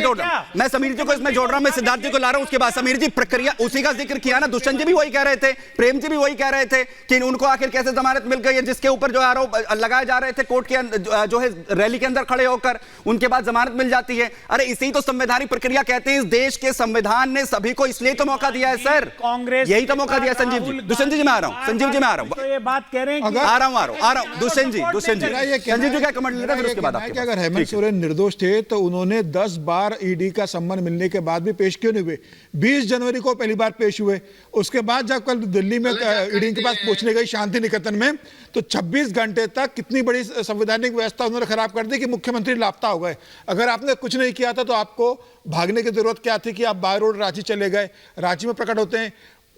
जोड़ रहा हूं, मैं समीर जी को इसमें जोड़ रहा हूं, मैं सिद्धार्थ जी को ला रहा हूं। उसके बाद समीर जी प्रक्रिया उसी का जिक्र किया ना, दुष्यंत जी भी वही कह रहे थे, प्रेम जी भी वही कह रहे थे कि उनको आखिर कैसे जमानत मिल गई है, जिसके ऊपर जो आरोप लगाए जा रहे थे कोर्ट के जो है रैली के अंदर खड़े होकर, उनके बाद जमानत मिल जाती है। अरे इसी तो संवैधानिक प्रक्रिया कहते हैं। इस देश के संविधान ने सभी को इसलिए तो मौका दिया है सर, कांग्रेस यही तो मौका दिया। संजीव जी, दुष्यंत जी मैं आ रहा हूं, संजीव जी मैं आ रहा हूं, ये बात कह रहे हैं आ रहा हूं दुष्यंत जी, संजीव जी क्या कमेंट ले रहे हैं, फिर उसके बाद आपके। अगर हेमंत सोरेन निर्दोष थे तो उन्होंने 10 बार ईडी का सम्मन मिलने के बाद भी पेश क्यों नहीं हुए? 20 जनवरी को पहली बार पेश हुए, उसके बाद जब कल दिल्ली में ईडी के पास पहुंचने गई शांति निकेतन में, तो 26 घंटे तक कितनी बड़ी संवैधानिक व्यवस्था उन्होंने खराब कर दी कि मुख्यमंत्री लापता हो गए। अगर आपने कुछ नहीं किया था तो आपको भागने की जरूरत क्या थी कि आप बाय रोड रांची चले गए? रांची में प्रकट होते हैं,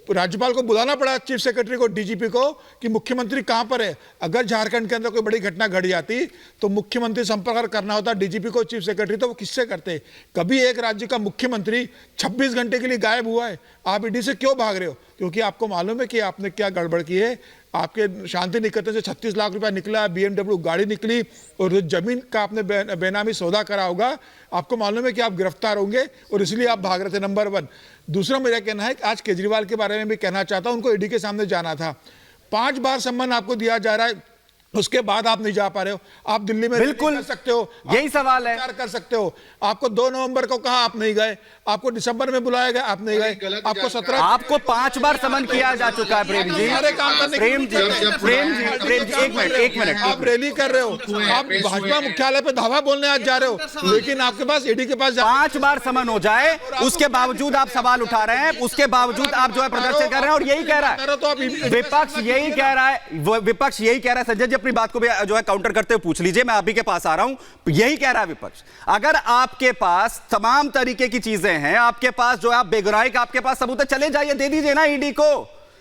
राज्यपाल को बुलाना पड़ा, चीफ सेक्रेटरी को, डीजीपी को, कि मुख्यमंत्री कहां पर है। अगर झारखंड के अंदर कोई बड़ी घटना घट जाती तो मुख्यमंत्री संपर्क करना होता डीजीपी को, चीफ सेक्रेटरी, तो वो किससे करते? कभी एक राज्य का मुख्यमंत्री 26 घंटे के लिए गायब हुआ है। आप ईडी से क्यों भाग रहे हो? क्योंकि आपको मालूम है कि आपने क्या गड़बड़ की है। आपके शांति निकेतन से 36 लाख रुपया निकला, BMW गाड़ी निकली, और जमीन का आपने बेनामी सौदा करा होगा। आपको मालूम है कि आप गिरफ्तार होंगे और इसलिए आप भाग रहे थे, नंबर 1। दूसरा मेरा कहना है कि आज केजरीवाल के बारे में भी कहना चाहता हूं, उनको ईडी के सामने जाना था। 5 बार सम्मन आपको दिया जा रहा है, उसके बाद आप नहीं जा पा रहे हो। आप दिल्ली में बिल्कुल कर सकते हो, यही सवाल है, कर सकते हो। आपको 2 नवंबर को कहा, आप नहीं गए। आपको दिसंबर में बुलाया गया, आप नहीं गए। आपको 17 आपको 5 बार समन किया जा चुका है। प्रेम जी, प्रेम जी, एक मिनट, आप रैली कर रहे हो, आप भाजपा मुख्यालय पे धावा बोलने आज जा रहे हो, लेकिन आपके पास ईडी के पास 5 बार समन हो जाए, उसके बावजूद आप सवाल उठा रहे हैं, उसके बावजूद आप जो है प्रदर्शन कर रहे हैं। और यही कह रहा है विपक्ष, यही कह रहा है विपक्ष, यही कह रहा है। संजय जी अपनी बात को भी जो है काउंटर करते हुए पूछ लीजिए, मैं अभी के पास आ रहा हूं। यही कह रहा है विपक्ष, अगर आपके पास तमाम तरीके की चीजें हैं, आपके पास जो है आप बेगुनाही का आपके पास सबूत है, चले जाइए, दे दीजिए ना ईडी को।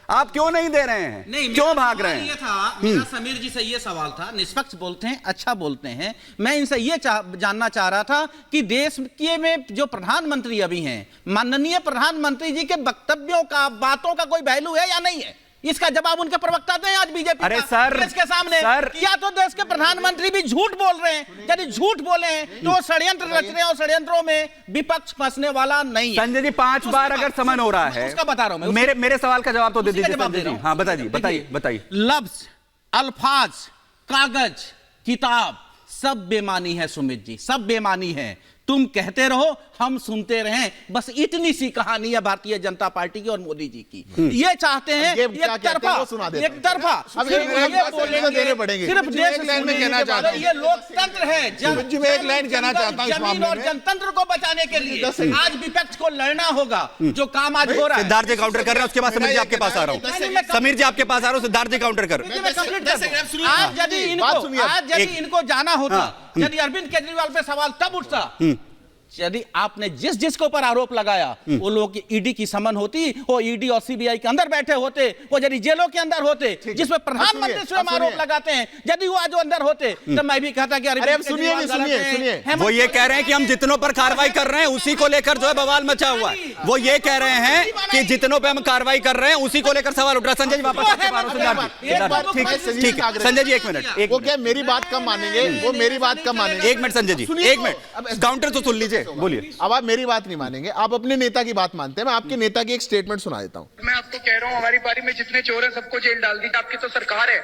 आप क्यों नहीं दे रहे हैं? नहीं, क्यों भाग रहे हैं? ये था मेरा समीर जी से ये सवाल था। निष्पक्ष बोलते हैं, अच्छा बोलते हैं। मैं इनसे ये जानना चाह रहा था कि देश के में जो प्रधानमंत्री अभी हैं, माननीय प्रधानमंत्री जी के वक्तव्यों का, बातों का कोई वैल्यू है या नहीं है? इसका जवाब उनके प्रवक्ता दें आज बीजेपी अरे सर, देश के सामने। या तो देश के प्रधानमंत्री भी झूठ बोल रहे हैं, यदि झूठ बोले हैं तो वो षड्यंत्र रच रहे हैं, और षड्यंत्रों में विपक्ष फंसने वाला नहीं है। संजय जी 5 बार अगर समन हो रहा है, उसका बता रहा हूं, मेरे सवाल का जवाब तो दे दीजिए संजय जी। हाँ बताइए। लफ्ज, अल्फाज, कागज, किताब सब बेमानी है सुमित जी, सब बेमानी है। तुम कहते रहो, हम सुनते रहें, बस इतनी सी कहानी है भारतीय जनता पार्टी की और मोदी जी की। ये चाहते हैं एक तरफा देने पड़ेंगे। सिर्फ देश लाइन में कहना चाहता हूं, ये लोकतंत्र है। एक लाइन कहना चाहता हूं, जमीन और जनतंत्र को बचाने के लिए आज विपक्ष को लड़ना होगा। जो काम आज हो रहा है, सिद्धार्थ जी काउंटर कर रहे हैं, उसके बाद समीर जी आपके पास आ रहा हूं। समीर जी आपके पास आ रहा हूं, सिद्धार्थ जी काउंटर कर। आज यदि इनको जाना होता, यदि अरविंद केजरीवाल पे सवाल तब उठता यदि आपने जिस के ऊपर आरोप लगाया वो लोग ईडी की समन होती, वो ईडी और सीबीआई के अंदर बैठे होते, वो यदि जेलों के अंदर होते, जिसमें प्रधानमंत्री स्वयं आरोप लगाते हैं, यदि वो आज अंदर होते तो मैं भी कहता कि अरे सुनिए, वो ये कह रहे हैं कि हम जितनों पर कार्रवाई कर रहे हैं उसी को लेकर जो है बवाल मचा हुआ है। वो ये कह रहे हैं कि जितनों पे हम कार्रवाई कर रहे हैं उसी को लेकर सवाल उठ रहा है। संजय जी वापस आपके पास, ठीक है संजय जी, एक मिनट। वो क्या मेरी बात कम मानेंगे? वो मेरी बात कम मानेंगे? एक मिनट संजय जी, एक मिनट, काउंटर तो सुन लीजिए, बोलिए। अब आप मेरी बात नहीं मानेंगे, आप अपने नेता की बात मानते हैं। मैं आपके नेता की एक स्टेटमेंट सुना देता हूं। मैं आपको कह रहा हूं, हमारी पारी में जितने चोर हैं सबको जेल डाल दीजिए। आपकी तो सरकार है,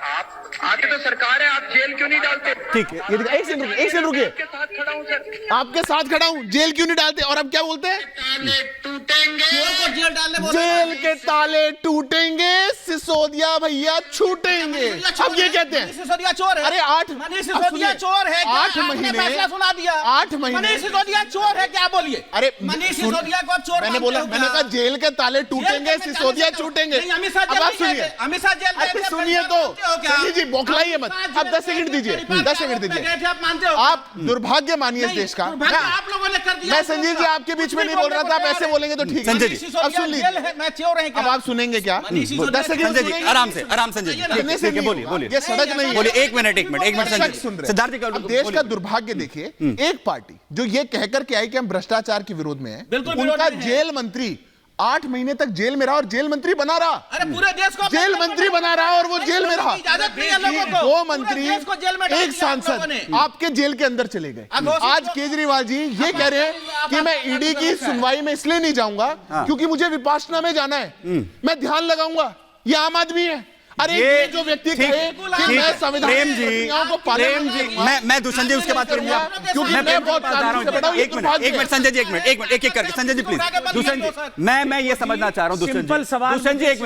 आपकी तो सरकार है, आप जेल क्यों नहीं डालते? ठीक है, एक सेकंड रुकिए। आपके साथ खड़ा हूं सर, आपके साथ खड़ा हूं, जेल क्यों नहीं डालते? और अब क्या बोलते हैं? ताले टूटेंगे, चोर को जेल डालने, जेल के ताले टूटेंगे, सिसोदिया भैया छूटेंगे। अब ये कहते हैं सिसोदिया चोर है। अरे 8 सिसोदिया चोर है, 8 महीने फैसला सुना दिया। 8 महीने सिसोदिया चोर है, क्या बोलिए? अरे मनीष सिसोदिया को चोर मैंने बोला, मैंने कहा जेल के ताले टूटेंगे, सिसोदिया छूटेंगे। अब आप सुनिए, अमित शाह जेल, सुनिए तो संजय जी बौखलाइए मत। अब 10 सेकंड दीजिए, 10 सेकंड दीजिए। आप मानते हो? आप दुर्भाग्य मानिए इस देश का। आप लोगों ने कर दिया। मैं संजय जी आपके बीच में नहीं बोल रहा था, आप ऐसे बोलेंगे तो ठीक है। संजय जी अब सुन लीजिए, मैं चोर है, अब आप सुनेंगे क्या? 10 सेकंड संजय जी आराम से, संजय जी बोलिए। ये सड़क नहीं है। बोलिए, एक मिनट सुन रहे। सिद्धार्थ जी, देश का दुर्भाग्य देखिए, एक पार्टी जो ये कहकर के आई कि हम भ्रष्टाचार के विरोध में है, उनका जेल मंत्री 8 महीने तक जेल में रहा और जेल मंत्री बना रहा। अरे पूरे देश को जेल मंत्री बना रहा और वो जेल में रहा। इजाजत नहीं है लोगों को। 2 पूरे मंत्री, देश को जेल में डाल एक दिया आप लोगों सांसद ने। आपके जेल के अंदर चले गए। आज केजरीवाल जी ये कह रहे हैं कि मैं ईडी की सुनवाई में इसलिए नहीं जाऊंगा क्योंकि मुझे विपासना में जाना है, मैं ध्यान लगाऊंगा। ये आम आदमी है। अरे ये जो व्यक्ति कहे कि मैं संविधान प्रेम की जी, प्रक्रियाओं को पालन प्रेम जी, करूंगा, मैं दुष्यंत जी उसके बाद करूंगा, क्योंकि मैं मैं बहुत बता रहा हूं। एक मिनट संजय जी, एक मिनट, एक करके संजय जी प्लीज। दुष्यंत जी, मैं ये समझना चाह रहा हूं दुष्यंत जी, एक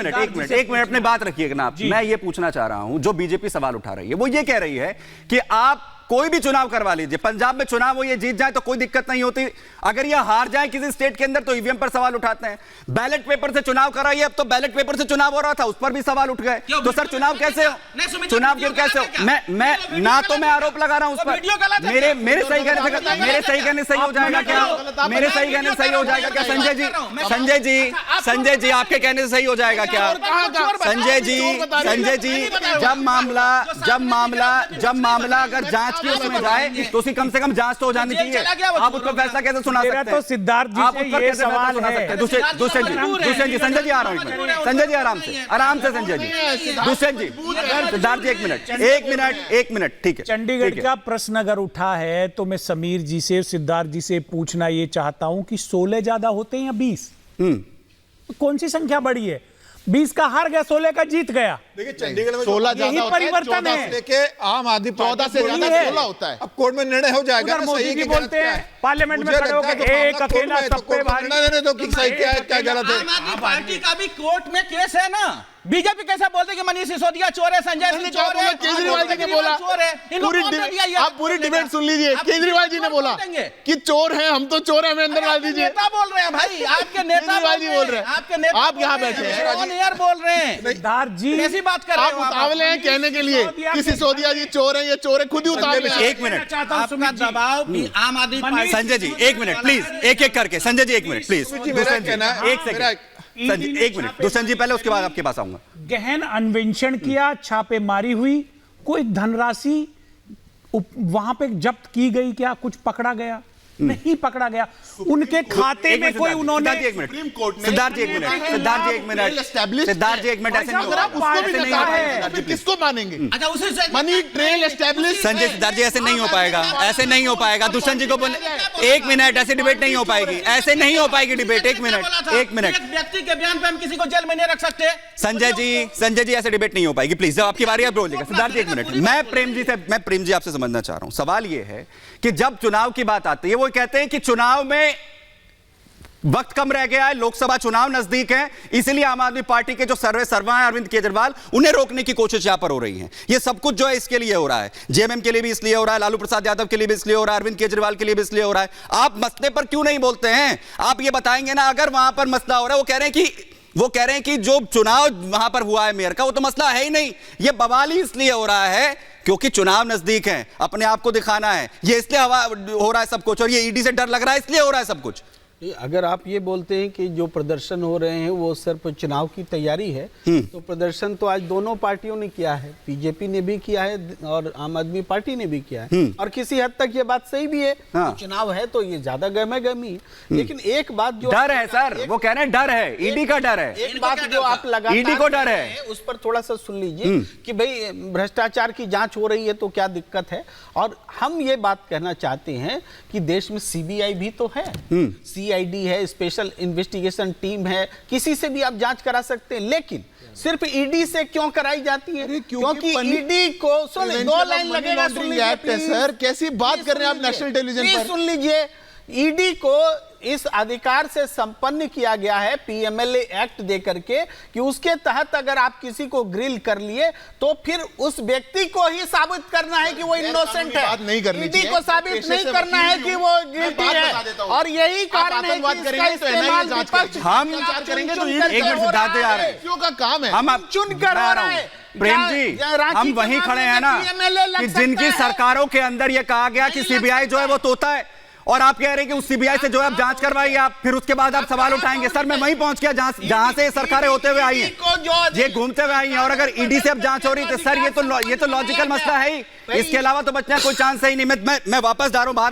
मिनट अपनी बात रखिएगा ना आप। मैं ये पूछना चाह रहा हूं, जो बीजेपी सवाल उठा रही है वो ये कह रही है कि आप कोई भी चुनाव करवा लीजिए, पंजाब में चुनाव हो, ये जीत जाए तो कोई दिक्कत नहीं होती, अगर ये हार जाए किसी स्टेट के अंदर तो ईवीएम पर सवाल उठाते हैं। बैलेट पेपर से चुनाव कराइए, अब तो बैलेट पेपर से चुनाव हो रहा था, उस पर भी सवाल उठ गए। तो सर चुनाव कैसे हो, चुनाव फिर कैसे हो? मैं ना तो मैं आरोप लगा रहा हूं उस पर, मेरे सही कहने से सही हो जाएगा क्या? मेरे सही कहने से सही हो जाएगा क्या? संजय जी आपके कहने से सही हो जाएगा क्या? संजय जी जब मामला अगर जांच की उसमें जाए तो उसी कम से कम जांच तो हो जानी चाहिए। आप उसको फैसला कैसे सुना सकते हैं? तो सिद्धार्थ जी से ये सवाल है। दुष्यंत जी, संजय जी आ रहा हूं, संजय जी आराम से संजय जी, दुष्यंत जी, सिद्धार्थ जी एक मिनट, ठीक है। चंडीगढ़ का प्रश्न अगर उठा है तो मैं समीर जी से, सिद्धार्थ जी से पूछना ये चाहता हूं कि 16 ज्यादा होते हैं या 20? कौन सी संख्या बड़ी है? 20 का हार गया, 16 का जीत गया। देखिए चंडीगढ़ में 16 यही ज्यादा परिवर्तन है। लेके आम आदमी 14 से ज्यादा 16 होता है। अब कोर्ट में निर्णय हो जाएगा उधर ना, मोदी सही जी कि बोलते गलत क्या हैं है। पार्लियामेंट में मुझे खड़े लगता है होकर तो एक मामला कोर्ट अकेला में है, तो सब पे कोर्ट में भारी। निर्णय देने दो कि सही क्या है क्या गलत है। आम आदमी पार्टी का भी कोर्ट में केस है ना। बीजेपी कैसे बोलते कि मनीष सिसोदिया चोर है, संजय सिंह चोर है, केजरीवाल जी ने बोला, चोर है। आप पूरी डिबेट सुन लीजिए। केजरीवाल जी ने बोला कि चोर हैं हम, तो चोर हैं, हमें अंदर डाल दीजिए। नेता बोल रहे हैं भाई, आपके नेता केजरीवाल जी बोल रहे हैं, आपके नेता आप यहाँ बैठे हैं, ऑन एयर बोल रहे हैं। सिद्धार्थ जी कैसी बात कर रहे आप हो आप? उतावले हैं कहने के लिए कि सिसोदिया जी चोर हैं, ये चोर है, खुद ही उतावले हैं। एक मिनट चाहता हूं आपका सुमित जी। दबाव भी आम आदमी पार्टी। संजय जी एक मिनट प्लीज, एक करके संजय जी एक मिनट प्लीज, दुष्यंत जी एक सेकंड, संजय एक मिनट, दुष्यंत जी पहले, उसके बाद आपके पास आऊंगा। गहन अन्वेषण किया, छापेमारी हुई, कोई धनराशि वहां पे जब्त की गई, क्या कुछ पकड़ा गया? नहीं पकड़ा गया। उनके खाते में कोई उन्होंने सुप्रीम कोर्ट ने सिद्धार्थ जी एक मिनट, ऐसे नहीं अगर आप उसको भी नहीं मानेंगे फिर किसको मानेंगे? अच्छा उसे money trail establish. Sanjay Siddharth ji ऐसे नहीं हो पाएगा, ऐसे नहीं हो पाएगा। दुष्यंत जी को एक मिनट, ऐसे डिबेट नहीं हो पाएगी, ऐसे नहीं हो पाएगी डिबेट। एक मिनट व्यक्ति के बयान पे हम किसी को जेल में नहीं रख सकते। संजय जी ऐसे डिबेट नहीं हो पाएगी, प्लीज। जब आपकी बारी आप बोलिएगा। सिद्धार्थ जी एक मिनट, मैं प्रेम जी आपसे समझना चाह रहा हूं। सवाल ये है कि जब चुनाव की बात आती है, वो कहते हैं कि चुनाव में वक्त कम रह गया है, लोकसभा चुनाव नजदीक है, इसलिए आम आदमी पार्टी के जो सर्वा हैं अरविंद केजरीवाल, उन्हें रोकने की कोशिश यहां पर हो रही है। ये सब कुछ जो है इसके लिए हो रहा है, जेएमएम के लिए भी इसलिए हो रहा है, लालू प्रसाद यादव के लिए भी इसलिए हो रहा है, अरविंद केजरीवाल के लिए भी इसलिए हो रहा है। आप मसले पर क्यों नहीं बोलते हैं? आप ये बताएंगे ना, अगर वहां पर मसला हो रहा है, वो कह रहे हैं कि जो चुनाव वहां पर हुआ है मेयर का, वो तो मसला है ही नहीं। ये बवाल ही इसलिए हो रहा है क्योंकि चुनाव नजदीक है, अपने आप को दिखाना है, ये इसलिए हो रहा है सब कुछ, और ये ईडी से डर लग रहा है इसलिए हो रहा है सब कुछ। अगर आप ये बोलते हैं कि जो प्रदर्शन हो रहे हैं वो सिर्फ चुनाव की तैयारी है, तो प्रदर्शन तो आज दोनों पार्टियों ने किया है, बीजेपी ने भी किया है और आम आदमी पार्टी ने भी किया है, और किसी हद तक ये बात सही भी है। हाँ। चुनाव है तो ये ज्यादा गहमा-गहमी, लेकिन एक बात जो डर है सर, वो कह रहे हैं डर है, ईडी का डर है, एक बात जो आप लगातार ईडी को डर है, उस पर थोड़ा सा सुन लीजिए कि भाई भ्रष्टाचार की जांच हो रही है तो क्या दिक्कत है। और हम ये बात कहना चाहते हैं कि देश में सीबीआई भी तो है, सीआईडी है, स्पेशल इन्वेस्टिगेशन टीम है, किसी से भी आप जांच करा सकते हैं, लेकिन सिर्फ ईडी से क्यों कराई जाती है? क्योंकि ईडी को सुनिए, 2 लाइन लगेगा, सुन लीजिए सर, कैसी बात कर रहे हैं आप नेशनल टेलीविजन पर? सुन लीजिए, ईडी को इस अधिकार से संपन्न किया गया है पीएमएलए एक्ट दे करके कि उसके तहत अगर आप किसी को ग्रिल कर लिए तो फिर उस व्यक्ति को ही साबित करना है कि वो इनोसेंट है, बात नहीं करनी ईडी को साबित नहीं करना है कि वो गिल्टी है। और यही कारण है कि इसका इस्तेमाल विपक्ष हम करेंगे तो एक मिनट सिद्धार्थ आ रहे हैं, का काम है, हम चुनकर हो रहा है। प्रेम जी, हम वहीं खड़े हैं ना कि जिनकी सरकारों के अंदर यह कहा गया कि सीबीआई जो है वो तोता है, और आप कह रहे हैं कि उस सीबीआई से जो है आप जांच करवाइए, आप फिर उसके बाद आप सवाल उठाएंगे। सर मैं वहीं पहुंच गया जहां से सरकारें होते हुए आई हैं, ये घूमते हुए आई हैं, और अगर ईडी से अब जांच हो रही है तो सर ये तो लॉजिकल मसला है ही, इसके अलावा तो बचने का कोई चांस है ही नहीं। मैं वापस जा रहा हूं बाहर।